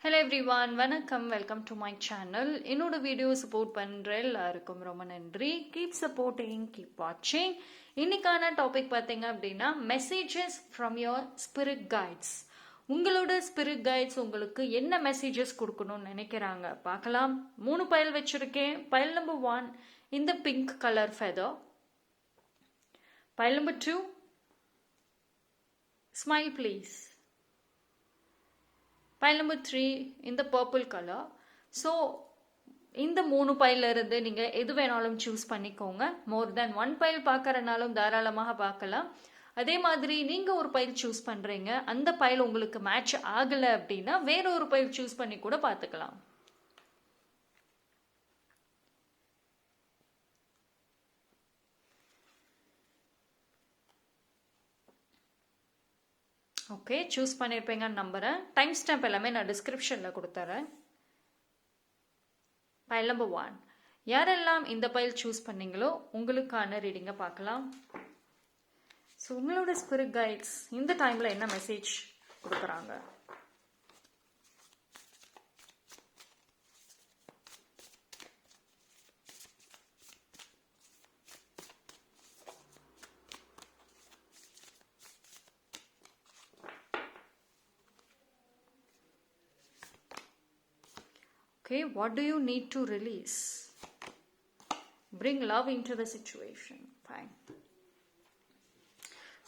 Hello everyone, வணக்கம். Welcome to my channel. என்னோட video support பண்ணுற எல்லாருக்கும் ரொம்ப நன்றி. கீப் சப்போர்ட்டிங், கீப் வாட்சிங். இன்னைக்கான டாபிக் பார்த்தீங்க அப்படின்னா messages from your spirit guides. உங்களோட ஸ்பிரிட் கைட்ஸ் உங்களுக்கு என்ன மெசேஜஸ் கொடுக்கணும்னு நினைக்கிறாங்க பார்க்கலாம். 3 பைல் வச்சிருக்கேன். பைல் நம்பர் 1 இந்த pink colour feather. File number 2 smile please. File number 3 இந்த பர்பிள் கலர். ஸோ இந்த 3 பைல இருந்து நீங்கள் எது வேணாலும் சூஸ் பண்ணிக்கோங்க. மோர் தேன் 1 பைல் பார்க்கறனாலும் தாராளமாக பார்க்கலாம். அதே மாதிரி நீங்கள் ஒரு பைல் சூஸ் பண்ணுறீங்க, அந்த பைல் உங்களுக்கு மேட்ச் ஆகலை அப்படின்னா வேற ஒரு பைல் சூஸ் பண்ணி கூட பார்த்துக்கலாம். ஓகே, சூஸ் பண்ணியிருப்பீங்கன்னு நம்புகிறேன். டைம் ஸ்டாம்ப் எல்லாமே நான் டிஸ்கிரிப்ஷனில் கொடுத்துறேன். பைல் நம்பர் 1 யாரெல்லாம் இந்த பைல் சூஸ் பண்ணீங்களோ உங்களுக்கான ரீடிங்கை பார்க்கலாம். ஸோ உங்களோட ஸ்பிரிட் கைட்ஸ் இந்த டைமில் என்ன மெசேஜ் கொடுக்குறாங்க? Okay, what do you need to release? Bring love into the situation. Fine.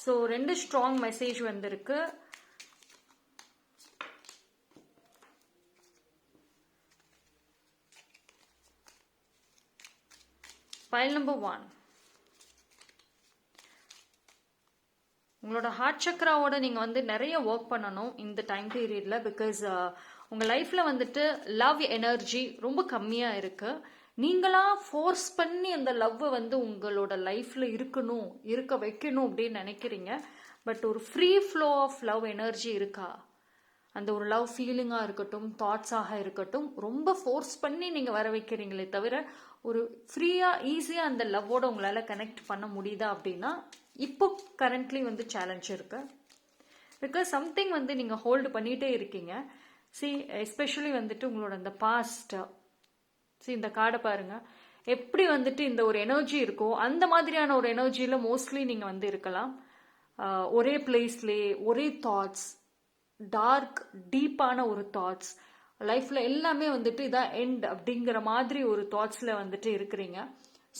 So, 2 strong message வந்திருக்கு. Pile number 1. உங்களோட ஹார்ட் சக்கராவோட நீங்கள் வந்து நிறைய ஒர்க் பண்ணணும் இந்த டைம் பீரியடில். பிகாஸ் உங்கள் லைஃப்பில் வந்துட்டு லவ் எனர்ஜி ரொம்ப கம்மியாக இருக்குது. நீங்களாக ஃபோர்ஸ் பண்ணி அந்த லவ்வை வந்து உங்களோட லைஃப்பில் இருக்க வைக்கணும் அப்படின்னு நினைக்கிறீங்க. பட் ஒரு free flow of love energy இருக்கா? அந்த ஒரு லவ் ஃபீலிங்காக இருக்கட்டும், தாட்ஸாக இருக்கட்டும், ரொம்ப ஃபோர்ஸ் பண்ணி நீங்கள் வர வைக்கிறீங்களே தவிர ஒரு ஃப்ரீயாக ஈஸியாக அந்த லவ்வோட உங்களால் கனெக்ட் பண்ண முடியுதா அப்படின்னா இப்போ கரண்ட்லி வந்து சேலஞ்ச் இருக்கு. பிகாஸ் சம்திங் வந்து நீங்கள் ஹோல்டு பண்ணிகிட்டே இருக்கீங்க. எஸ்பெஷலி வந்துட்டு உங்களோட அந்த பாஸ்ட். இந்த கார்டை பாருங்க, எப்படி வந்துட்டு இந்த ஒரு எனர்ஜி இருக்கோ அந்த மாதிரியான ஒரு எனர்ஜியில் மோஸ்ட்லி நீங்கள் வந்து இருக்கலாம். ஒரே பிளேஸ்லேயே ஒரே தாட்ஸ், டார்க் டீப்பான ஒரு தாட்ஸ், லைஃப்பில் எல்லாமே வந்துட்டு இதான் எண்ட் அப்படிங்கிற மாதிரி ஒரு தாட்ஸில் வந்துட்டு இருக்கிறீங்க.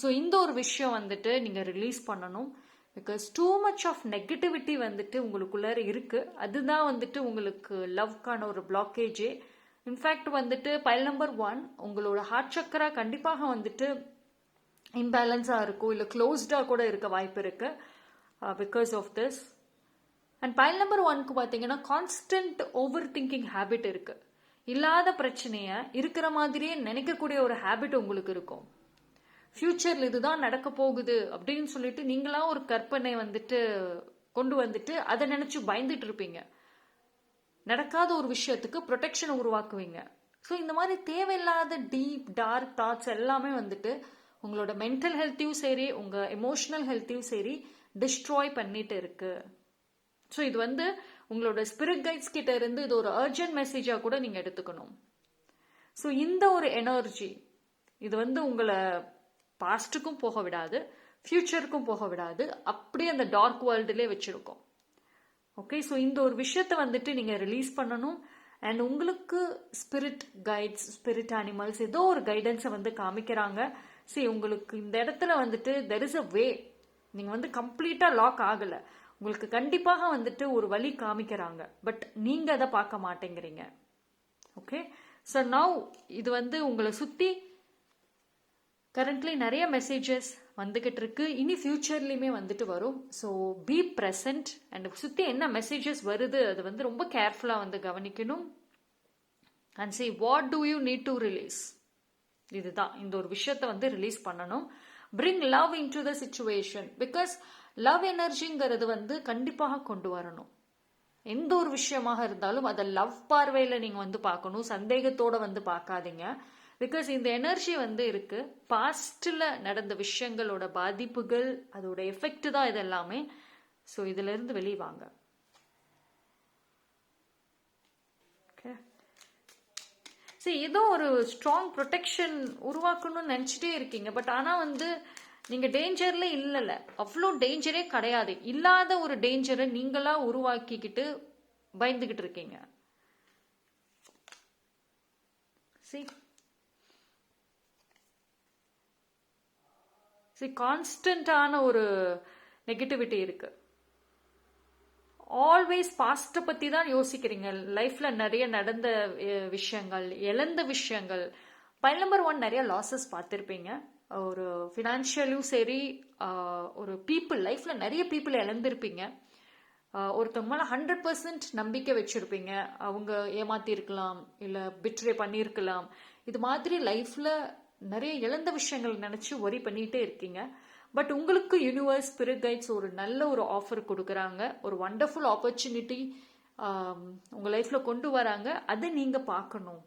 ஸோ இந்த ஒரு விஷயம் வந்துட்டு நீங்கள் ரிலீஸ் பண்ணணும். Because too much of negativity வந்துட்டு உங்களுக்குள்ளார இருக்கு. அதுதான் வந்துட்டு உங்களுக்கு லவ்க்கான ஒரு பிளாக்கேஜே. இன்ஃபேக்ட் வந்துட்டு பைல் நம்பர் 1 உங்களோட ஹார்ட் சக்கரா கண்டிப்பாக வந்துட்டு இம்பேலன்ஸாக இருக்கும், இல்லை க்ளோஸ்டாக கூட இருக்க வாய்ப்பு இருக்கு because of this. And pile number 1க்கு பார்த்தீங்கன்னா கான்ஸ்டன்ட் ஓவர் திங்கிங் ஹேபிட் இருக்கு. இல்லாத பிரச்சனையை இருக்கிற மாதிரியே நினைக்கக்கூடிய ஒரு ஹேபிட் உங்களுக்கு இருக்கும். ஃபியூச்சர்ல இதுதான் நடக்க போகுது அப்படின்னு சொல்லிட்டு நீங்களா ஒரு கற்பனை வந்துட்டு கொண்டு வந்துட்டு அதை நினைச்சு பயந்துட்டு இருப்பீங்க. நடக்காத ஒரு விஷயத்துக்கு ப்ரொடெக்ஷனை உருவாக்குவீங்க. ஸோ இந்த மாதிரி தேவையில்லாத டீப் டார்க் தாட்ஸ் எல்லாமே வந்துட்டு உங்களோட மென்டல் ஹெல்த்தையும் சரி உங்க எமோஷனல் ஹெல்த்தையும் சரி டிஸ்ட்ராய் பண்ணிட்டு இருக்கு. ஸோ இது வந்து உங்களோட ஸ்பிரிட் கைட்ஸ் கிட்ட இருந்து இது ஒரு அர்ஜென்ட் மெசேஜா கூட நீங்க எடுத்துக்கணும். ஸோ இந்த ஒரு எனர்ஜி இது வந்து உங்களை பாஸ்ட்டுக்கும் போக விடாது, ஃபியூச்சருக்கும் போக விடாது, அப்படியே அந்த டார்க் வேர்ல்டுலேயே வச்சிருக்கோம். ஓகே, ஸோ இந்த ஒரு விஷயத்த வந்துட்டு நீங்கள் ரிலீஸ் பண்ணணும். அண்ட் உங்களுக்கு ஸ்பிரிட் கைட்ஸ், ஸ்பிரிட் அனிமல்ஸ் ஏதோ ஒரு கைடன்ஸை வந்து காமிக்கிறாங்க. உங்களுக்கு இந்த இடத்துல வந்துட்டு தெர் இஸ் அ வே. நீங்கள் வந்து கம்ப்ளீட்டாக லாக் ஆகலை, உங்களுக்கு கண்டிப்பாக வந்துட்டு ஒரு வழி காமிக்கிறாங்க. பட் நீங்கள் அதை பார்க்க மாட்டேங்கிறீங்க. ஓகே, ஸோ நவ் இது வந்து உங்களை சுற்றி கரண்ட்லி நிறைய மெசேஜஸ் வந்துகிட்டு இருக்கு. இனி ஃபியூச்சர்லயுமே வந்துட்டு வரும். So be present. அண்ட் சுற்றி என்ன மெசேஜஸ் வருது அது வந்து ரொம்ப கேர்ஃபுல்லாக வந்து கவனிக்கணும். And see what do you need to release. இதுதான் இந்த ஒரு விஷயத்த வந்து ரிலீஸ் பண்ணணும். bring love into the situation. Because love எனர்ஜிங்கிறது வந்து கண்டிப்பாக கொண்டு வரணும். எந்த ஒரு விஷயமாக இருந்தாலும் அதை லவ் பார்வையில் நீங்கள் வந்து பார்க்கணும், சந்தேகத்தோட வந்து பார்க்காதீங்க. பிகாஸ் இந்த எனர்ஜி வந்து இருக்கு. பாஸ்ட்ல நடந்த விஷயங்களோட பாதிப்புகள், அதோட எஃபெக்ட் தான் இது எல்லாமே. ஸோ இதுல இருந்து வெளியே வாங்க. சரி, ஏதோ ஒரு ஸ்ட்ராங் ப்ரொடெக்ஷன் உருவாக்கணும்னு நினச்சிட்டே இருக்கீங்க. பட் ஆனால் வந்து நீங்கள் டேஞ்சரில் இல்லைல்ல, அவ்வளோ டேஞ்சரே கிடையாது. இல்லாத ஒரு டேஞ்சரை நீங்களா உருவாக்கிக்கிட்டு பயந்துக்கிட்டு இருக்கீங்க. கான்ஸ்டன்டான ஒரு நெகட்டிவிட்டி இருக்கு. ஆல்வேஸ் பாஸ்ட்டை பற்றி தான் யோசிக்கிறீங்க. லைஃப்பில் நிறைய நடந்த விஷயங்கள், இழந்த விஷயங்கள். பைல் நம்பர் 1 நிறைய லாஸஸ் பார்த்துருப்பீங்க. ஒரு ஃபினான்ஷியலும் சரி, ஒரு பீப்புள் லைஃப்பில் நிறைய பீப்புள் இழந்திருப்பீங்க. ஒருத்தவங்க மேலே 100% நம்பிக்கை வச்சுருப்பீங்க. அவங்க ஏமாத்திருக்கலாம், இல்லை பிட்ரே பண்ணியிருக்கலாம். இது மாதிரி லைஃப்பில் நிறைய இழந்த விஷயங்கள் நினச்சி ஒரி பண்ணிகிட்டே இருக்கீங்க. பட் உங்களுக்கு யூனிவர்ஸ், ஸ்பிரிட் கைட்ஸ் ஒரு நல்ல ஒரு ஆஃபர் கொடுக்குறாங்க. ஒரு வண்டர்ஃபுல் ஆப்பர்ச்சுனிட்டி உங்கள் லைஃப்பில் கொண்டு வராங்க. அதை நீங்கள் பார்க்கணும்.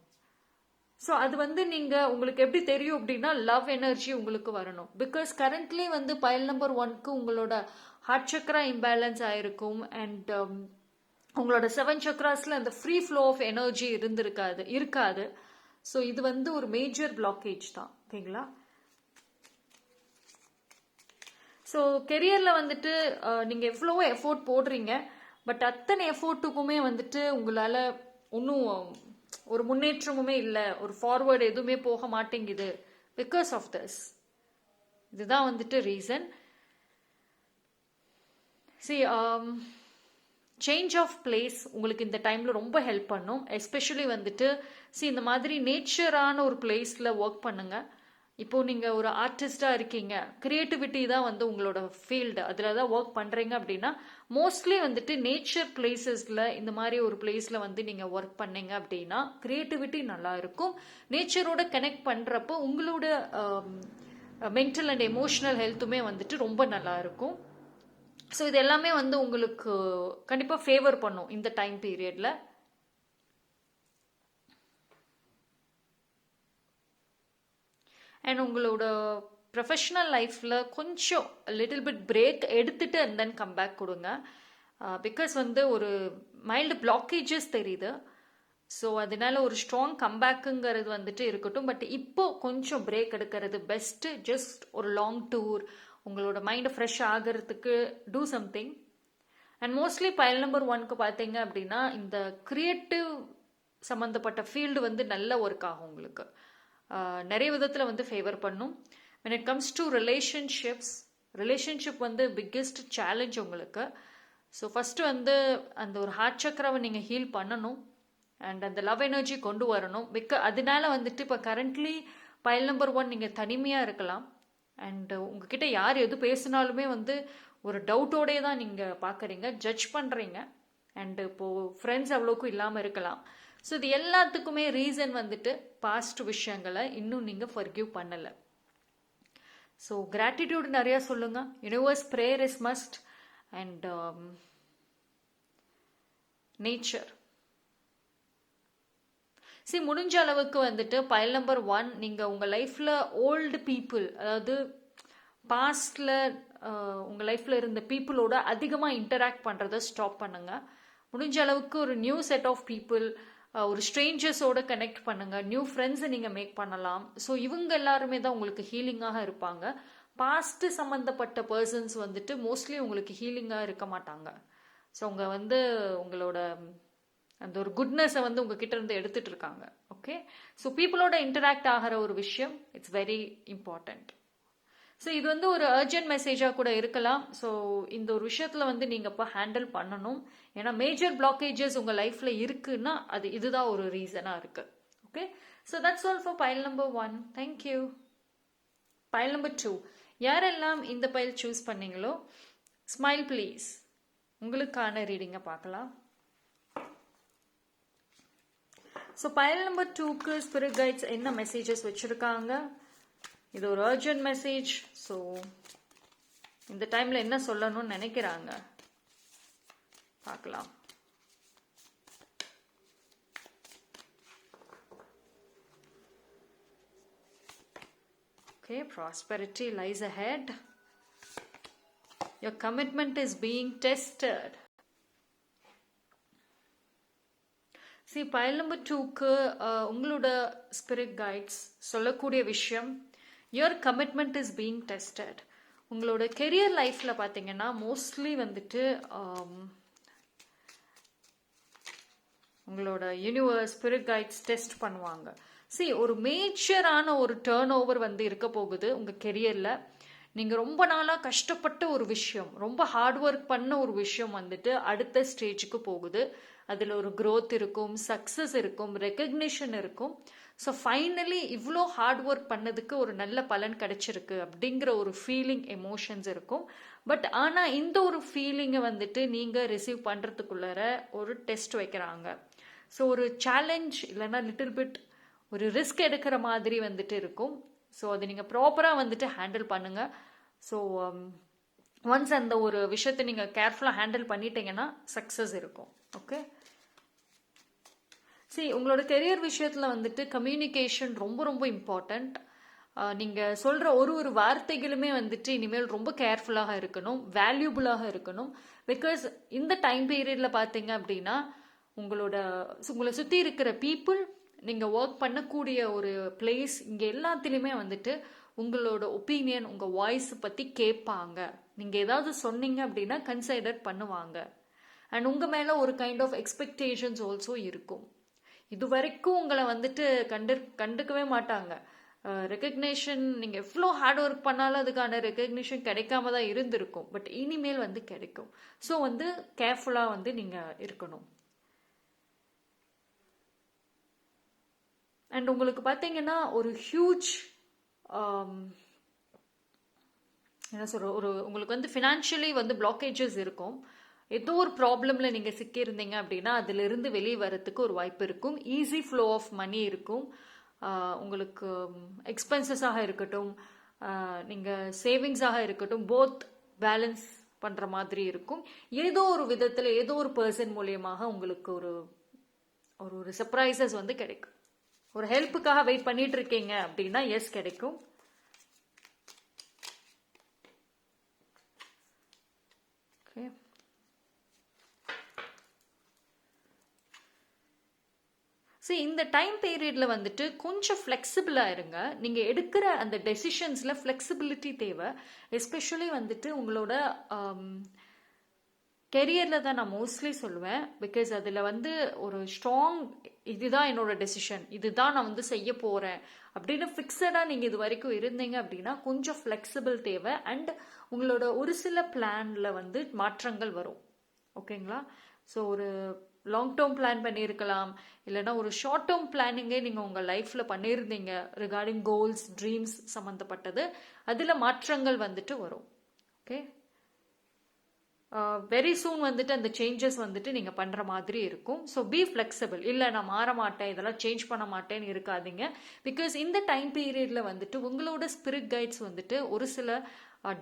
ஸோ அது வந்து நீங்கள், உங்களுக்கு எப்படி தெரியும் அப்படின்னா, லவ் எனர்ஜி உங்களுக்கு வரணும். பிகாஸ் கரண்ட்லி வந்து பைல் நம்பர் 1க்கு உங்களோட ஹார்ட் சக்ரா இம்பேலன்ஸ் ஆயிருக்கும். அண்ட் உங்களோட 7 சக்ராஸில் அந்த ஃப்ரீ ஃப்ளோ ஆஃப் எனர்ஜி இருக்காது. ஸோ இது வந்து ஒரு மேஜர் பிளாக்கேஜ் தான். ஓகேங்களா? ஸோ கெரியரில் வந்துட்டு நீங்கள் எவ்வளவோ எஃபோர்ட் போடுறீங்க. பட் அத்தனை எஃபோர்ட்டுக்குமே வந்துட்டு உங்களால் ஒன்றும் ஒரு முன்னேற்றமுமே இல்லை, ஒரு ஃபார்வர்டு எதுவுமே போக மாட்டேங்குது. Because of this. இதுதான் வந்துட்டு ரீசன். சேஞ்ச் ஆஃப் பிளேஸ் உங்களுக்கு இந்த டைமில் ரொம்ப ஹெல்ப் பண்ணும். எஸ்பெஷலி வந்துட்டு இந்த மாதிரி நேச்சரான ஒரு பிளேஸில் ஒர்க் பண்ணுங்க. இப்போது நீங்கள் ஒரு ஆர்டிஸ்டாக இருக்கீங்க, க்ரியேட்டிவிட்டி தான் வந்து உங்களோட ஃபீல்டு, அதில் தான் ஒர்க் பண்ணுறீங்க அப்படின்னா மோஸ்ட்லி வந்துட்டு நேச்சர் பிளேசஸில், இந்த மாதிரி ஒரு பிளேஸில் வந்து நீங்கள் ஒர்க் பண்ணீங்க அப்படின்னா க்ரியேட்டிவிட்டி நல்லா இருக்கும். நேச்சரோட கனெக்ட் பண்ணுறப்போ உங்களோட மென்டல் அண்ட் எமோஷ்னல் ஹெல்த்துமே வந்துட்டு ரொம்ப நல்லா இருக்கும். ஸோ இது எல்லாமே வந்து உங்களுக்கு கண்டிப்பாக ஃபேவர் பண்ணும் இந்த டைம் பீரியடில். அண்ட் உங்களோட ப்ரொஃபஷ்னல் லைஃப்பில் கொஞ்சம் லிட்டில் பிட் பிரேக் எடுத்துட்டு அண்ட் தென் கம்பேக் கொடுங்க. பிகாஸ் வந்து ஒரு மைல்டு பிளாக்கேஜஸ் தெரியுது. ஸோ அதனால ஒரு ஸ்ட்ராங் கம்பேக்குங்கிறது வந்துட்டு இருக்கட்டும். பட் இப்போ கொஞ்சம் பிரேக் எடுக்கிறது பெஸ்ட்டு. ஜஸ்ட் ஒரு லாங் டூர், உங்களோட மைண்டை ஃப்ரெஷ் ஆகிறதுக்கு do something. And mostly file number 1க்கு பார்த்தீங்க அப்படின்னா இந்த கிரியேட்டிவ் சம்மந்தப்பட்ட ஃபீல்டு வந்து நல்ல ஒர்க் ஆகும். உங்களுக்கு நிறைய விதத்தில் வந்து ஃபேவர் பண்ணும். when it comes to relationship வந்து பிக்கெஸ்ட் சேலஞ்ச் உங்களுக்கு. ஸோ ஃபஸ்ட்டு வந்து அந்த ஒரு ஹார்ட் சக்கராவை நீங்கள் ஹீல் பண்ணணும். அண்ட் அந்த லவ் எனர்ஜி கொண்டு வரணும். அதனால வந்துட்டு இப்போ கரண்ட்லி பைல் நம்பர் 1 நீங்கள் தனிமையாக இருக்கலாம். அண்ட் உங்ககிட்ட யார் எது பேசினாலுமே வந்து ஒரு டவுட்டோடே தான் நீங்கள் பார்க்குறீங்க, ஜட்ஜ் பண்ணுறீங்க. அண்டு இப்போது ஃப்ரெண்ட்ஸ் அவ்வளோக்கும் இல்லாமல் இருக்கலாம். ஸோ இது எல்லாத்துக்குமே ரீசன் வந்துட்டு பாஸ்ட் விஷயங்களை இன்னும் நீங்கள் ஃபர்கிவ் பண்ணலை. ஸோ கிராட்டிடியூட் நிறையா சொல்லுங்கள். Universe, prayer is must. And nature. முடிஞ்ச அளவுக்கு வந்துட்டு பைல் நம்பர் 1 நீங்கள் உங்கள் லைஃப்பில் ஓல்டு பீப்புள், அதாவது பாஸ்டில் உங்கள் லைஃப்பில் இருந்த பீப்புளோட அதிகமாக இன்டராக்ட் பண்ணுறதை ஸ்டாப் பண்ணுங்கள். முடிஞ்ச அளவுக்கு ஒரு நியூ செட் ஆஃப் பீப்புள், ஒரு ஸ்ட்ரேஞ்சர்ஸோட கனெக்ட் பண்ணுங்கள். நியூ ஃப்ரெண்ட்ஸை நீங்கள் மேக் பண்ணலாம். ஸோ இவங்க எல்லாருமே தான் உங்களுக்கு ஹீலிங்காக இருப்பாங்க. பாஸ்ட் சம்மந்தப்பட்ட பர்சன்ஸ் வந்துட்டு மோஸ்ட்லி உங்களுக்கு ஹீலிங்காக இருக்க மாட்டாங்க. ஸோ அவங்க வந்து உங்களோட அந்த ஒரு குட்னஸை வந்து உங்ககிட்ட இருந்து எடுத்துட்டு இருக்காங்க. ஓகே, ஸோ பீப்புளோட இன்டராக்ட் ஆகிற ஒரு விஷயம் இட்ஸ் வெரி இம்பார்ட்டண்ட். ஸோ இது வந்து ஒரு அர்ஜென்ட் மெசேஜாக கூட இருக்கலாம். ஸோ இந்த ஒரு விஷயத்தில் வந்து நீங்கள் இப்போ ஹேண்டில் பண்ணணும். ஏன்னா மேஜர் பிளாக்கேஜஸ் உங்கள் லைஃப்பில் இருக்குன்னா இதுதான் ஒரு ரீசனாக இருக்குது. Okay, so that's all for file number 1. Thank you. File number 2 யாரெல்லாம் இந்த பைல் சூஸ் பண்ணீங்களோ ஸ்மைல் ப்ளீஸ். உங்களுக்கான ரீடிங்கை பார்க்கலாம். ஸோ பைல் நம்பர் 2க்கு ஸ்பிரிட் கைட்ஸ் என்ன மெசேஜஸ் வச்சுருக்காங்க? இது ஒரு அர்ஜென்ட் மெசேஜ். ஸோ இந்த டைமில் என்ன சொல்லணும்னு நினைக்கிறாங்க பார்க்கலாம். Okay, prosperity lies ahead. Your commitment is being tested. File number 2க்கு உங்களோட ஸ்பிரிட் கைட்ஸ் சொல்லக்கூடிய விஷயம், your commitment is being tested. உங்களோட கெரியர் லைஃப்பில் பார்த்தீங்கன்னா மோஸ்ட்லி வந்துட்டு உங்களோட யூனிவர்ஸ் ஸ்பிரிட் கைட்ஸ் டெஸ்ட் பண்ணுவாங்க. ஒரு மேஜரான ஒரு டேர்ன் ஓவர் வந்து இருக்க போகுது உங்கள் கெரியரில். நீங்கள் ரொம்ப நாளாக கஷ்டப்பட்ட ஒரு விஷயம், ரொம்ப ஹார்ட் ஒர்க் பண்ண ஒரு விஷயம் வந்துட்டு அடுத்த ஸ்டேஜுக்கு போகுது. அதில் ஒரு க்ரோத் இருக்கும், சக்ஸஸ் இருக்கும், ரெக்கக்னிஷன் இருக்கும். ஸோ ஃபைனலி இவ்வளோ ஹார்ட் ஒர்க் பண்ணதுக்கு ஒரு நல்ல பலன் கிடைச்சிருக்கு அப்படிங்கிற ஒரு ஃபீலிங், எமோஷன்ஸ் இருக்கும். பட் ஆனால் இந்த ஒரு ஃபீலிங்கை வந்துட்டு நீங்கள் ரிசீவ் பண்ணுறதுக்குள்ளார ஒரு டெஸ்ட் வைக்கிறாங்க. ஸோ ஒரு சேலஞ்ச் இல்லைன்னா லிட்டில் பிட் ஒரு ரிஸ்க் எடுக்கிற மாதிரி வந்துட்டு இருக்கும். ஸோ அதை நீங்கள் ப்ராப்பராக வந்துட்டு ஹேண்டில் பண்ணுங்கள். ஸோ ஒன்ஸ் அந்த ஒரு விஷயத்தை நீங்கள் கேர்ஃபுல்லாக ஹேண்டில் பண்ணிட்டீங்கன்னா சக்ஸஸ் இருக்கும். ஓகே, உங்களோட கெரியர் விஷயத்தில் வந்துட்டு கம்யூனிகேஷன் ரொம்ப ரொம்ப இம்பார்ட்டண்ட். நீங்கள் சொல்கிற ஒரு வார்த்தைகளுமே வந்துட்டு இனிமேல் ரொம்ப கேர்ஃபுல்லாக இருக்கணும், வேல்யூபுளாக இருக்கணும். பிகாஸ் இந்த டைம் பீரியடில் பார்த்தீங்க அப்படின்னா உங்களை சுற்றி இருக்கிற பீப்புள், நீங்கள் ஒர்க் பண்ணக்கூடிய ஒரு பிளேஸ், இங்கே எல்லாத்துலேயுமே வந்துட்டு உங்களோட ஒப்பீனியன், உங்கள் வாய்ஸ் பற்றி கேட்பாங்க. நீங்கள் ஏதாவது சொன்னீங்க அப்படின்னா கன்சிடர் பண்ணுவாங்க. அண்ட் உங்கள் மேலே ஒரு கைண்ட் ஆஃப் எக்ஸ்பெக்டேஷன்ஸ் ஆல்சோ இருக்கும். இது வரைக்கும் உங்களை வந்துட்டு கண்டுக்கவே மாட்டாங்க. ரெக்கக்னேஷன், நீங்கள் எவ்வளோ ஹார்ட் ஒர்க் பண்ணாலும் அதுக்கான ரெக்கக்னிஷன் கிடைக்காம தான் இருந்திருக்கும். பட் இனிமேல் வந்து கிடைக்கும். ஸோ வந்து கேர்ஃபுல்லாக வந்து நீங்கள் இருக்கணும். அண்ட் உங்களுக்கு பார்த்தீங்கன்னா ஒரு ஹியூஜ் என்ன சொல்ற, உங்களுக்கு வந்து ஃபினான்ஷியலி வந்து பிளாக்கேஜஸ் இருக்கும். ஏதோ ஒரு ப்ராப்ளமில் நீங்கள் சிக்கியிருந்தீங்க அப்படின்னா அதிலிருந்து வெளியே வரத்துக்கு ஒரு வாய்ப்பு இருக்கும். ஈஸி ஃப்ளோ ஆஃப் மணி இருக்கும். உங்களுக்கு எக்ஸ்பென்சஸாக இருக்கட்டும், நீங்கள் சேவிங்ஸாக இருக்கட்டும், போத் பேலன்ஸ் பண்ணுற மாதிரி இருக்கும். ஏதோ ஒரு விதத்தில் ஏதோ ஒரு பர்சன் மூலியமாக உங்களுக்கு ஒரு ஒரு சர்ப்ரைசஸ் வந்து கிடைக்கும். ஒரு ஹெல்ப்புக்காக வெயிட் பண்ணிட்டு இருக்கீங்க அப்படின்னா எஸ் கிடைக்கும். ஓகே, இந்த டைம் பீரியட்ல வந்துட்டு கொஞ்சம் ஃப்ளெக்சிபிளாக இருங்க. நீங்கள் எடுக்கிற அந்த டெசிஷன்ஸில் ஃப்ளெக்சிபிலிட்டி தேவை. எஸ்பெஷலி வந்துட்டு உங்களோட கெரியரில் தான் நான் மோஸ்ட்லி சொல்லுவேன். பிகாஸ் அதில் வந்து ஒரு ஸ்ட்ராங், இதுதான் என்னோட டெசிஷன், இதுதான் நான் வந்து செய்ய போகிறேன் அப்படின்னு ஃபிக்ஸடாக நீங்கள் இது வரைக்கும் இருந்தீங்க அப்படின்னா கொஞ்சம் ஃப்ளெக்சிபிள் தேவை. அண்ட் உங்களோட ஒரு சில பிளானில் வந்து மாற்றங்கள் வரும். ஓகேங்களா? ஸோ ஒரு லாங் டேர்ம் பிளான் பண்ணியிருக்கலாம், இல்லைன்னா ஒரு ஷார்ட் டேர்ம் பிளானிங்கே நீங்கள் உங்கள் லைஃப்பில் பண்ணியிருந்தீங்க ரிகார்டிங் கோல்ஸ், ட்ரீம்ஸ் சம்மந்தப்பட்டது. அதில் மாற்றங்கள் வந்துட்டு வரும். ஓகே, வெரி சூன் வந்துட்டு அந்த சேஞ்சஸ் வந்துட்டு நீங்கள் பண்ணுற மாதிரி இருக்கும். So B flexible. இல்லை நான் மாற மாட்டேன், இதெல்லாம் சேஞ்ச் பண்ண மாட்டேன்னு இருக்காதீங்க. பிகாஸ் இந்த டைம் பீரியடில் வந்துட்டு உங்களோட ஸ்பிரிட் கைட்ஸ் வந்துட்டு ஒரு சில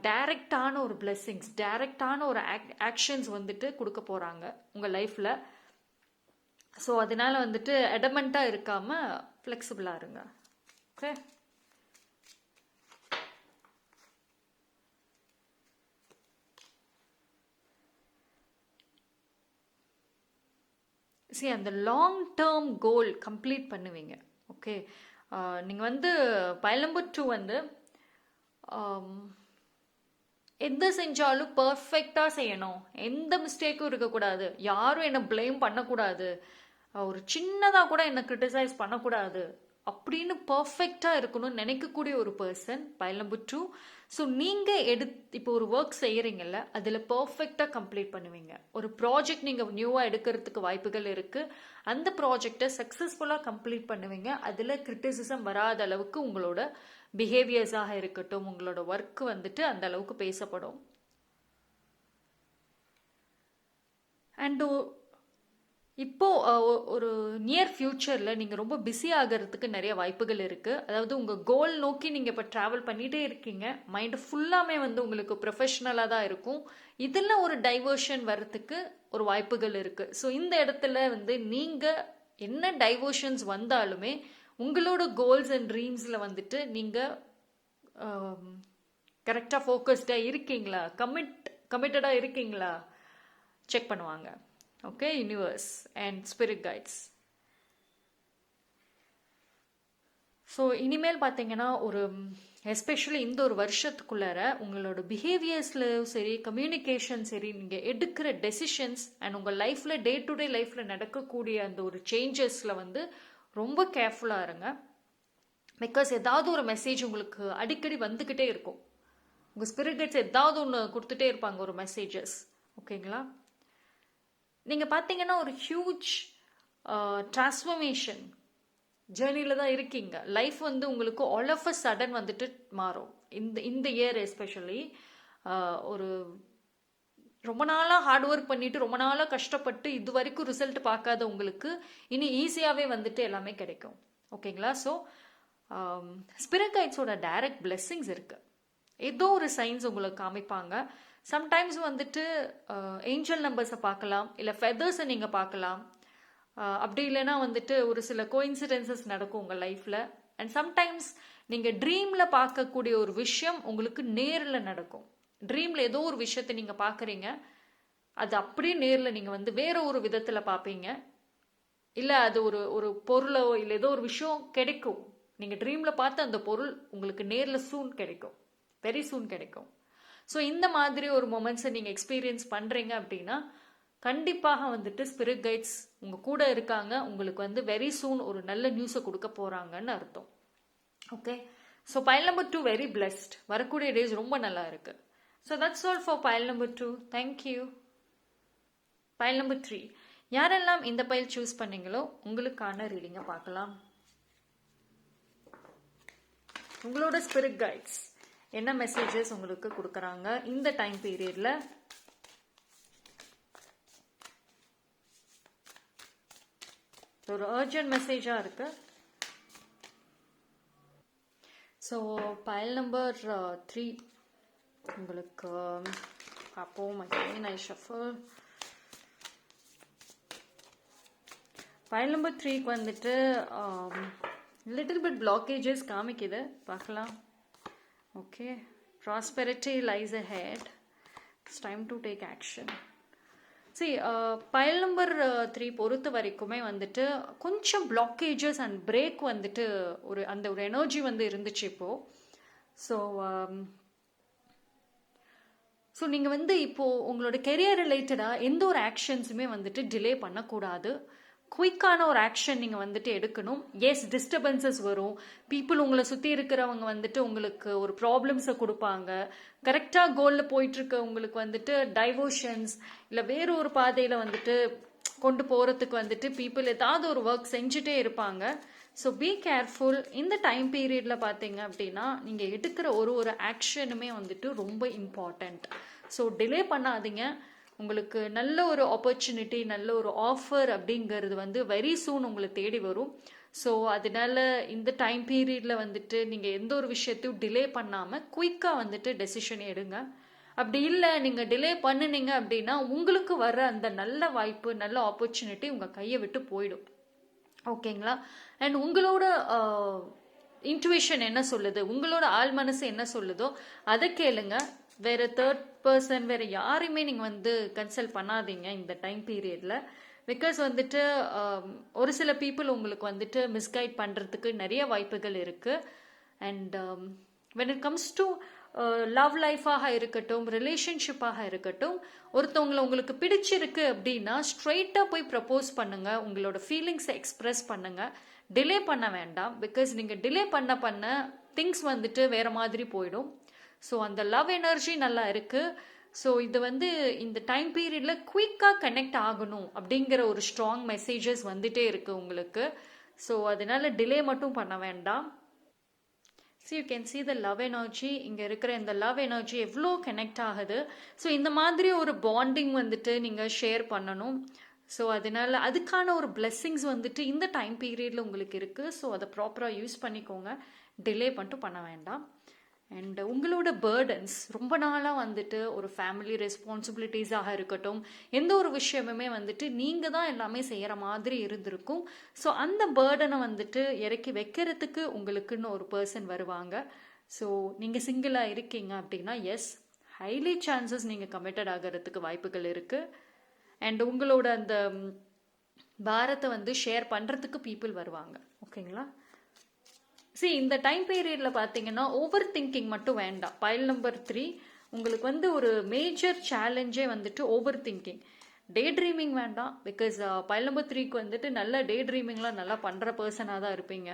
டைரக்டான ஒரு பிளெஸ்ஸிங்ஸ், டைரக்டான ஒரு ஆக்ஷன்ஸ் வந்துட்டு கொடுக்க போகிறாங்க உங்கள் லைஃப்பில். ஸோ அதனால வந்துட்டு அடமெண்ட்டாக இருக்காமல் ஃப்ளெக்சிபிளாக இருங்க. ஓகே, அந்த லாங் டேர்ம் கோல் கம்ப்ளீட் பண்ணுவீங்க. ஓகே, நீங்கள் வந்து பைல் நம்பர் 2 வந்து எந்த செஞ்சாலும் பர்ஃபெக்டாக செய்யணும், எந்த மிஸ்டேக்கும் இருக்கக்கூடாது, யாரும் என்னை ப்ளேம் பண்ணக்கூடாது, ஒரு சின்னதாக கூட என்னை கிரிட்டிசைஸ் பண்ணக்கூடாது அப்படின்னு பர்ஃபெக்டாக இருக்கணும்னு நினைக்கக்கூடிய ஒரு பர்சன் பைல் நம்பர் 2. ஸோ நீங்கள் இப்போ ஒரு ஒர்க் செய்கிறீங்கல்ல, அதில் பர்ஃபெக்டாக கம்ப்ளீட் பண்ணுவீங்க. ஒரு ப்ராஜெக்ட் நீங்கள் நியூவாக எடுக்கிறதுக்கு வாய்ப்புகள் இருக்குது. அந்த ப்ராஜெக்டை சக்ஸஸ்ஃபுல்லாக கம்ப்ளீட் பண்ணுவீங்க. அதில் கிரிட்டிசிசம் வராத அளவுக்கு உங்களோட பிஹேவியர்ஸாக இருக்கட்டும், உங்களோட ஒர்க் வந்துட்டு அந்த அளவுக்கு பேசப்படும். அண்ட் இப்போ ஒரு நியர் ஃபியூச்சரில் நீங்கள் ரொம்ப பிஸி ஆகிறதுக்கு நிறைய வாய்ப்புகள் இருக்குது. அதாவது உங்கள் கோல் நோக்கி நீங்கள் இப்போ ட்ராவல் பண்ணிகிட்டே இருக்கீங்க. மைண்டு ஃபுல்லாமே வந்து உங்களுக்கு ப்ரொஃபஷ்னலாக தான் இருக்கும். இதில் ஒரு டைவர்ஷன் வர்றதுக்கு ஒரு வாய்ப்புகள் இருக்குது. ஸோ இந்த இடத்துல வந்து நீங்கள் என்ன டைவர்ஷன்ஸ் வந்தாலுமே உங்களோட கோல்ஸ் அண்ட் ட்ரீம்ஸில் வந்துட்டு நீங்கள் கரெக்டாக ஃபோக்கஸ்டாக இருக்கீங்களா, கமிட்டடாக இருக்கீங்களா செக் பண்ணுவாங்க. Okay, universe and spirit guides. So இனிமேல் பார்த்தீங்கன்னா ஒரு எஸ்பெஷலி இந்த ஒரு வருஷத்துக்குள்ளார உங்களோட பிஹேவியர்ஸ்லையும் சரி, கம்யூனிகேஷன் சரி, நீங்கள் எடுக்கிற டெசிஷன்ஸ் அண்ட் உங்கள் லைஃப்பில் டே டு டே லைஃப்பில் நடக்கக்கூடிய அந்த ஒரு சேஞ்சஸில் வந்து ரொம்ப கேர்ஃபுல்லாக இருங்க. பிகாஸ் ஏதாவது ஒரு மெசேஜ் உங்களுக்கு அடிக்கடி வந்துக்கிட்டே இருக்கும். உங்கள் ஸ்பிரிட் கைட்ஸ் ஏதாவது ஒன்று கொடுத்துட்டே இருப்பாங்க, ஒரு மெசேஜஸ். ஓகேங்களா? நீங்கள் பார்த்தீங்கன்னா ஒரு ஹியூஜ் டிரான்ஸ்ஃபர்மேஷன் ஜேர்னியில் தான் இருக்கீங்க. லைஃப் வந்து உங்களுக்கு ஆல் ஆஃப் அ சடன் வந்துட்டு மாறும். இந்த இயர் எஸ்பெஷலி ஒரு ரொம்ப நாளாக ஹார்ட் ஒர்க் பண்ணிட்டு ரொம்ப நாளாக கஷ்டப்பட்டு இது வரைக்கும் ரிசல்ட் பார்க்காத உங்களுக்கு இனி ஈஸியாகவே வந்துட்டு எல்லாமே கிடைக்கும். ஓகேங்களா? ஸோ ஸ்பிரிட் கைட்ஸோட டைரக்ட் பிளெஸ்ஸிங்ஸ் இருக்குது. ஏதோ ஒரு சைன்ஸ் உங்களுக்கு காமிப்பாங்க. சம்டைம்ஸ் வந்துட்டு ஏஞ்சல் நம்பர்ஸை பார்க்கலாம், இல்லை ஃபெதர்ஸை நீங்கள் பார்க்கலாம். அப்படி இல்லைன்னா வந்துட்டு ஒரு சில கோஇன்சிடென்சஸ் நடக்கும் உங்கள் லைஃப்பில். அண்ட் சம்டைம்ஸ் நீங்கள் ட்ரீமில் பார்க்கக்கூடிய ஒரு விஷயம் உங்களுக்கு நேரில் நடக்கும். ட்ரீமில் ஏதோ ஒரு விஷயத்தை நீங்கள் பார்க்குறீங்க, அது அப்படியே நேரில் நீங்கள் வந்து வேற ஒரு விதத்தில் பார்ப்பீங்க. இல்லை அது ஒரு பொருளோ இல்லை ஏதோ ஒரு விஷயம் கிடைக்கும். நீங்கள் ட்ரீமில் பார்த்த அந்த பொருள் உங்களுக்கு நேரில் சூன் கிடைக்கும், வெரி சூன் கிடைக்கும். ஸோ இந்த மாதிரி ஒரு மொமெண்ட்ஸை நீங்கள் எக்ஸ்பீரியன்ஸ் பண்ணுறீங்க அப்படின்னா கண்டிப்பாக வந்துட்டு ஸ்பிரிட் கைட்ஸ் உங்கள் கூட இருக்காங்க. உங்களுக்கு வந்து வெரி சூன் ஒரு நல்ல நியூஸை கொடுக்க போகிறாங்கன்னு அர்த்தம். Okay, so file number 2 very blessed. வரக்கூடிய டேஸ் ரொம்ப நல்லா இருக்கு. So that's all for file number 2. Thank you. File number 3, யாரெல்லாம் இந்த பைல் சூஸ் பண்ணீங்களோ உங்களுக்கான ரீடிங்கை பார்க்கலாம். உங்களோட ஸ்பிரிட் கைட்ஸ் என்ன மெசேஜஸ் உங்களுக்கு கொடுக்குறாங்க இந்த டைம் பீரியட்ல? ஒரு அர்ஜென்ட் மெசேஜா இருக்கு. ஸோ பைல் நம்பர் 3 உங்களுக்கு பார்ப்போம். ஐ ஷஃபிள். பைல் நம்பர் 3க்கு வந்துட்டு லிட்டில் பிட் பிளாக்கேஜஸ் காமிக்குது, பார்க்கலாம். Okay, prosperity lies ahead. It's time to take action. சரி, பைல் நம்பர் 3 பொறுத்த வரைக்குமே வந்துட்டு கொஞ்சம் பிளாக்கேஜஸ் அண்ட் பிரேக் வந்துட்டு அந்த ஒரு எனர்ஜி வந்து இருந்துச்சு இப்போது. ஸோ நீங்கள் வந்து இப்போது உங்களோட கெரியர் ரிலேட்டடாக எந்த ஒரு ஆக்ஷன்ஸுமே வந்துட்டு டிலே பண்ணக்கூடாது. குயிக்கான ஒரு ஆக்ஷன் நீங்கள் வந்துட்டு எடுக்கணும். எஸ், டிஸ்டர்பன்சஸ் வரும். பீப்புள் உங்களை சுற்றி இருக்கிறவங்க வந்துட்டு உங்களுக்கு ஒரு ப்ராப்ளம்ஸை கொடுப்பாங்க. கரெக்டாக கோலில் போயிட்டுருக்க உங்களுக்கு வந்துட்டு டைவர்ஷன்ஸ் இல்லை வேறு ஒரு பாதையில் வந்துட்டு கொண்டு போகிறதுக்கு வந்துட்டு பீப்புள் ஏதாவது ஒரு ஒர்க் செஞ்சுட்டே இருப்பாங்க. So be careful. இந்த டைம் பீரியடில் பார்த்தீங்க அப்படின்னா நீங்கள் எடுக்கிற ஒரு ஆக்ஷனுமே வந்துட்டு ரொம்ப இம்பார்ட்டண்ட். ஸோ டிலே பண்ணாதீங்க. உங்களுக்கு நல்ல ஒரு ஆப்பர்ச்சுனிட்டி, நல்ல ஒரு ஆஃபர் அப்படிங்கிறது வந்து வெரி சூன் உங்களை தேடி வரும். ஸோ அதனால இந்த டைம் பீரியடில் வந்துட்டு நீங்கள் எந்த ஒரு விஷயத்தையும் டிலே பண்ணாமல் குயிக்காக வந்துட்டு டெசிஷன் எடுங்க. அப்படி இல்லை நீங்கள் டிலே பண்ணினீங்க அப்படின்னா உங்களுக்கு வர அந்த நல்ல வாய்ப்பு, நல்ல ஆப்பர்ச்சுனிட்டி உங்கள் கையை விட்டு போயிடும். ஓகேங்களா? அண்ட் உங்களோட இன்ட்யூஷன் என்ன சொல்லுது, உங்களோட ஆள் மனசு என்ன சொல்லுதோ அதை கேளுங்க. வேறு தேர்ட் பர்சன் வேறு யாரையுமே நீங்கள் வந்து கன்சல்ட் பண்ணாதீங்க இந்த டைம் பீரியடில். பிகாஸ் வந்துட்டு ஒரு சில பீப்புள் உங்களுக்கு வந்துட்டு மிஸ்கைட் பண்ணுறதுக்கு நிறைய வாய்ப்புகள் இருக்குது. And when it comes to love லைஃபாக இருக்கட்டும், ரிலேஷன்ஷிப்பாக இருக்கட்டும், ஒருத்தவங்களை உங்களுக்கு பிடிச்சிருக்கு அப்படின்னா ஸ்ட்ரெயிட்டாக போய் ப்ரப்போஸ் பண்ணுங்கள். உங்களோட ஃபீலிங்ஸை எக்ஸ்ப்ரெஸ் பண்ணுங்கள். டிலே பண்ண வேண்டாம். பிகாஸ் நீங்கள் டிலே பண்ண திங்ஸ் வந்துட்டு வேறு மாதிரி போயிடும். ஸோ அந்த லவ் எனர்ஜி நல்லா இருக்குது. ஸோ இது வந்து இந்த டைம் பீரியடில் குயிக்காக கனெக்ட் ஆகணும் அப்படிங்கிற ஒரு ஸ்ட்ராங் மெசேஜஸ் வந்துட்டே இருக்குது உங்களுக்கு. ஸோ அதனால டிலே மட்டும் பண்ண வேண்டாம். So you can see the love energy. இங்கே இருக்கிற இந்த லவ் எனர்ஜி எவ்வளோ கனெக்ட் ஆகுது. ஸோ இந்த மாதிரி ஒரு பாண்டிங் வந்துட்டு நீங்கள் ஷேர் பண்ணணும். ஸோ அதனால அதுக்கான ஒரு பிளெஸ்ஸிங்ஸ் வந்துட்டு இந்த டைம் பீரியடில் உங்களுக்கு இருக்குது. ஸோ அதை ப்ராப்பராக யூஸ் பண்ணிக்கோங்க. டிலே மட்டும் பண்ண வேண்டாம். அண்ட் உங்களோட பேர்டன்ஸ் ரொம்ப நாளாக வந்துட்டு ஒரு ஃபேமிலி ரெஸ்பான்சிபிலிட்டிஸாக இருக்கட்டும், எந்த ஒரு விஷயமுமே வந்துட்டு நீங்கள் தான் எல்லாமே செய்கிற மாதிரி இருந்திருக்கும். ஸோ அந்த பேர்டனை வந்துட்டு இறக்கி வைக்கிறதுக்கு உங்களுக்குன்னு ஒரு பர்சன் வருவாங்க. ஸோ நீங்கள் சிங்கிளாக இருக்கீங்க அப்படின்னா எஸ், ஹைலி சான்சஸ் நீங்கள் கமிட்டட் ஆகிறதுக்கு வாய்ப்புகள் இருக்குது. அண்ட் உங்களோட அந்த பாரத்தை வந்து ஷேர் பண்ணுறதுக்கு பீப்புள் வருவாங்க. ஓகேங்களா? இந்த டைம் பீரியட்ல பார்த்தீங்கன்னா ஓவர் திங்கிங் மட்டும் வேண்டாம். பைல் நம்பர் 3 உங்களுக்கு வந்து ஒரு மேஜர் சேலஞ்சே வந்துட்டு ஓவர் திங்கிங். டே ட்ரீமிங் வேண்டாம். பிகாஸ் பைல் நம்பர் 3க்கு வந்துட்டு நல்ல டே ட்ரீமிங்லாம் நல்லா பண்ணுற பர்சனாக தான் இருப்பீங்க.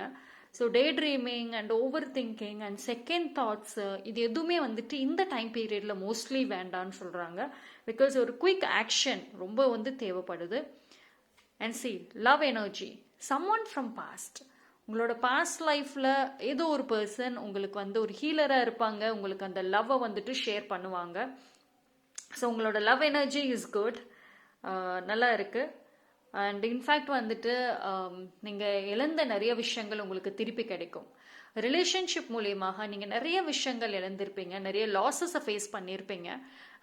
So day dreaming and over thinking and second thoughts இது எதுவுமே வந்துட்டு இந்த டைம் பீரியட்ல மோஸ்ட்லி வேண்டான்னு சொல்கிறாங்க. பிகாஸ் ஒரு குயிக் ஆக்ஷன் ரொம்ப வந்து தேவைப்படுது. And love energy, someone from past. உங்களோட பாஸ்ட் லைஃப்பில் ஏதோ ஒரு பர்சன் உங்களுக்கு வந்து ஒரு ஹீலராக இருப்பாங்க. உங்களுக்கு அந்த லவ்வை வந்துட்டு ஷேர் பண்ணுவாங்க. ஸோ உங்களோட லவ் எனர்ஜி இஸ் குட், நல்லா இருக்குது. அண்ட் இன்ஃபேக்ட் வந்துட்டு நீங்கள் இழந்த நிறைய விஷயங்கள் உங்களுக்கு திருப்பி கிடைக்கும். ரிலேஷன்ஷிப் மூலியமாக நீங்கள் நிறைய விஷயங்கள் இழந்திருப்பீங்க, நிறைய லாஸஸை ஃபேஸ் பண்ணியிருப்பீங்க.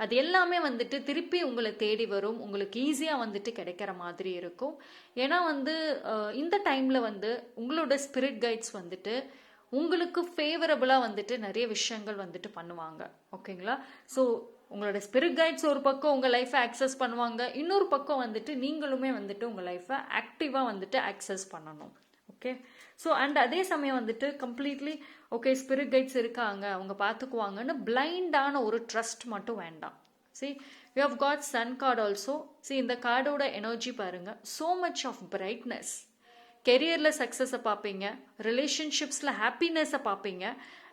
அது எல்லாமே வந்துட்டு திருப்பி உங்களை தேடி வரும், உங்களுக்கு ஈஸியாக வந்துட்டு கிடைக்கிற மாதிரி இருக்கும். ஏன்னா வந்து இந்த டைமில் வந்து உங்களோட ஸ்பிரிட் கைட்ஸ் வந்துட்டு உங்களுக்கு ஃபேவரபுளாக வந்துட்டு நிறைய விஷயங்கள் வந்துட்டு பண்ணுவாங்க. ஓகேங்களா? ஸோ உங்களோட ஸ்பிரிட் கைட்ஸ் ஒரு பக்கம் உங்கள் லைஃப்பை ஆக்சஸ் பண்ணுவாங்க, இன்னொரு பக்கம் வந்துட்டு நீங்களுமே வந்துட்டு உங்கள் லைஃப்பை ஆக்டிவாக வந்துட்டு ஆக்சஸ் பண்ணணும். ஓகே, ஸோ அண்ட் அதே சமயம் வந்துட்டு கம்ப்ளீட்லி ஓகே ஸ்பிரிட் கைட்ஸ் இருக்காங்க அவங்க பார்த்துக்குவாங்கன்னு பிளைண்டான ஒரு ட்ரஸ்ட் மட்டும் வேண்டாம். You have got sun card also. இந்த கார்டோட எனர்ஜி பாருங்க, ஸோ மச் ஆஃப் பிரைட்னஸ். கெரியரில் சக்ஸஸை பார்ப்பீங்க, ரிலேஷன்ஷிப்ஸில் ஹாப்பினஸை பார்ப்பீங்க.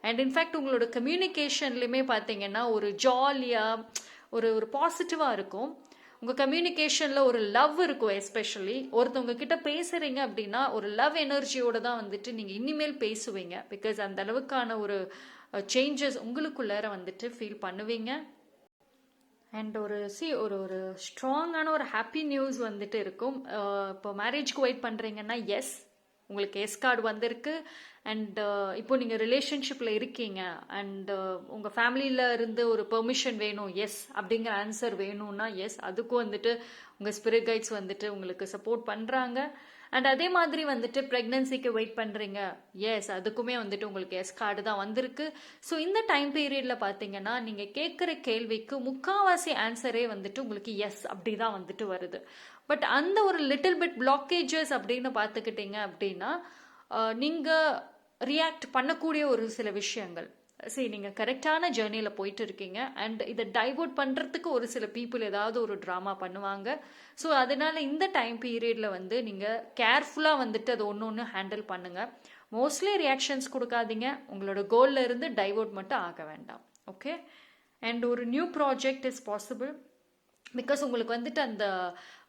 அண்ட் இன்ஃபேக்ட் உங்களோட கம்யூனிகேஷன்லையுமே பார்த்தீங்கன்னா ஒரு ஜாலியாக ஒரு பாசிட்டிவாக இருக்கும். உங்கள் கம்யூனிகேஷனில் ஒரு லவ் இருக்கும். எஸ்பெஷலி ஒருத்தவங்க கிட்ட பேசுகிறீங்க அப்படின்னா ஒரு லவ் எனர்ஜியோட தான் வந்துட்டு நீங்கள் இனிமேல் பேசுவீங்க. பிகாஸ் அந்த அளவுக்கான ஒரு சேஞ்சஸ் உங்களுக்குள்ளார வந்துட்டு ஃபீல் பண்ணுவீங்க. அண்ட் ஒரு ஸ்ட்ராங்கான ஒரு ஹாப்பி நியூஸ் வந்துட்டு இருக்கும். இப்போ மேரேஜ்க்கு வெயிட் பண்ணுறீங்கன்னா எஸ், உங்களுக்கு எஸ் கார்டு வந்திருக்கு. அண்ட் இப்போ நீங்கள் ரிலேஷன்ஷிப்பில் இருக்கீங்க அண்ட் உங்கள் ஃபேமிலியில் இருந்து ஒரு பெர்மிஷன் வேணும், எஸ் அப்படிங்கிற ஆன்சர் வேணும்னா எஸ், அதுக்கும் வந்துட்டு உங்கள் ஸ்பிரிட் கைட்ஸ் வந்துட்டு உங்களுக்கு சப்போர்ட் பண்ணுறாங்க. அண்ட் அதே மாதிரி வந்துட்டு ப்ரெக்னன்சிக்கு வெயிட் பண்ணுறீங்க, எஸ், அதுக்குமே வந்துட்டு உங்களுக்கு எஸ் கார்டு தான் வந்திருக்கு. ஸோ இந்த டைம் பீரியடில் பார்த்தீங்கன்னா நீங்கள் கேட்குற கேள்விக்கு முக்கால்வாசி ஆன்சரே வந்துட்டு உங்களுக்கு எஸ் அப்படி தான் வந்துட்டு வருது. பட் அந்த ஒரு லிட்டில் பிட் பிளாக்கேஜஸ் அப்படின்னு பார்த்துக்கிட்டீங்க அப்படின்னா நீங்கள் ரியாக்ட் பண்ணக்கூடிய ஒரு சில விஷயங்கள். நீங்கள் கரெக்டான ஜேர்னியில் போயிட்டு இருக்கீங்க அண்ட் இதை டைவர்ட் பண்ணுறதுக்கு ஒரு சில பீப்புள் ஏதாவது ஒரு ட்ராமா பண்ணுவாங்க. ஸோ அதனால இந்த டைம் பீரியடில் வந்து நீங்கள் கேர்ஃபுல்லாக வந்துட்டு அதை ஒன்று ஹேண்டில் பண்ணுங்கள். மோஸ்ட்லி ரியாக்ஷன்ஸ் கொடுக்காதீங்க, உங்களோட கோலில் இருந்து டைவர்ட் மட்டும் ஆக வேண்டாம். ஓகே, அண்ட் ஒரு new project is possible. Because உங்களுக்கு வந்துட்டு அந்த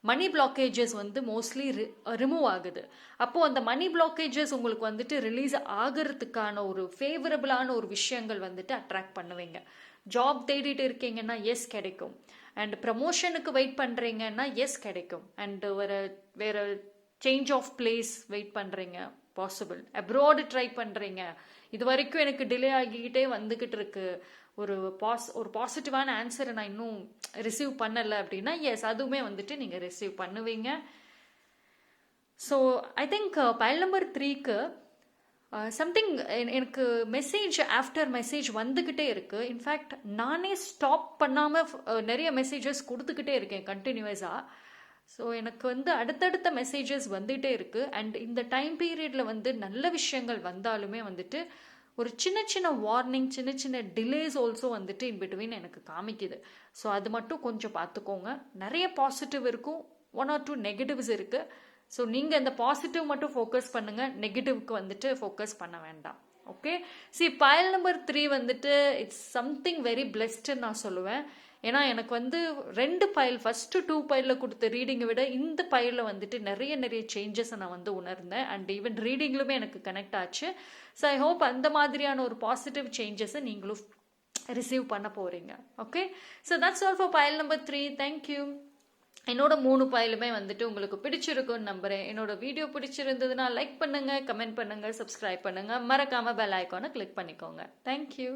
மணி பிளாக்கேஜஸ் வந்து மோஸ்ட்லி ரிமூவ் ஆகுது. அப்போது அந்த மணி பிளாக்கேஜஸ் உங்களுக்கு வந்துட்டு ரிலீஸ் ஆகிறதுக்கான ஒரு ஃபேவரபுளான ஒரு விஷயங்கள் வந்துட்டு அட்ராக்ட் பண்ணுவீங்க. ஜாப் தேடிட்டு இருக்கீங்கன்னா எஸ் கிடைக்கும். அண்ட் ப்ரமோஷனுக்கு வெயிட் பண்ணுறீங்கன்னா எஸ் கிடைக்கும். அண்ட் வேறு சேஞ்ச் ஆஃப் பிளேஸ் வெயிட் பண்ணுறீங்க, பாசிபிள். அப்ராடு ட்ரை பண்ணுறீங்க, இது வரைக்கும் எனக்கு டிலே ஆகிக்கிட்டே வந்துக்கிட்டு இருக்கு, ஒரு பாசிட்டிவான ஆன்சரை நான் இன்னும் ரிசீவ் பண்ணலை அப்படின்னா எஸ், அதுவுமே வந்துட்டு நீங்கள் ரிசீவ் பண்ணுவீங்க. So I think file number 3க்கு சம்திங் எனக்கு மெசேஜ் ஆஃப்டர் மெசேஜ் வந்துக்கிட்டே இருக்குது. இன்ஃபேக்ட் நானே ஸ்டாப் பண்ணாமல் நிறைய மெசேஜஸ் கொடுத்துக்கிட்டே இருக்கேன் கண்டினியூஸாக. ஸோ எனக்கு வந்து அடுத்தடுத்த மெசேஜஸ் வந்துகிட்டே இருக்குது. அண்ட் இந்த டைம் பீரியடில் வந்து நல்ல விஷயங்கள் வந்தாலுமே வந்துட்டு ஒரு சின்ன சின்ன வார்னிங், சின்ன சின்ன டிலேஸ் ஆல்சோ வந்துட்டு இன் பிட்வீன் எனக்கு காமிக்குது. ஸோ அது மட்டும் கொஞ்சம் பார்த்துக்கோங்க. நிறைய பாசிட்டிவ் இருக்கும், 1 or 2 நெகட்டிவ்ஸ் இருக்குது. ஸோ நீங்கள் இந்த பாசிட்டிவ் மட்டும் ஃபோக்கஸ் பண்ணுங்கள், நெகட்டிவ்க்கு வந்துட்டு ஃபோக்கஸ் பண்ண வேண்டாம். ஓகே, பைல் நம்பர் 3 வந்துட்டு இட்ஸ் சம்திங் வெரி பிளெஸ்டுன்னு நான் சொல்லுவேன். ஏன்னா எனக்கு வந்து 2 பைல், ஃபர்ஸ்ட் 2 பைலில் கொடுத்த ரீடிங்கை விட இந்த பைலில் வந்துட்டு நிறைய சேஞ்சஸை நான் வந்து உணர்ந்தேன். அண்ட் ஈவன் ரீடிங்லுமே எனக்கு கனெக்ட் ஆச்சு. ஸோ ஐ ஹோப் அந்த மாதிரியான ஒரு பாசிட்டிவ் சேஞ்சஸை நீங்களும் ரிசீவ் பண்ண போகிறீங்க. Okay, so that's all for file number 3. Thank you. என்னோட 3 பைலுமே வந்துட்டு உங்களுக்கு பிடிச்சிருக்குன்னு நம்புகிறேன். என்னோட வீடியோ பிடிச்சிருந்ததுன்னா லைக் பண்ணுங்கள், கமெண்ட் பண்ணுங்கள், சப்ஸ்கிரைப் பண்ணுங்கள், மறக்காமல் பெல் ஐக்கானை கிளிக் பண்ணிக்கோங்க. தேங்க்யூ.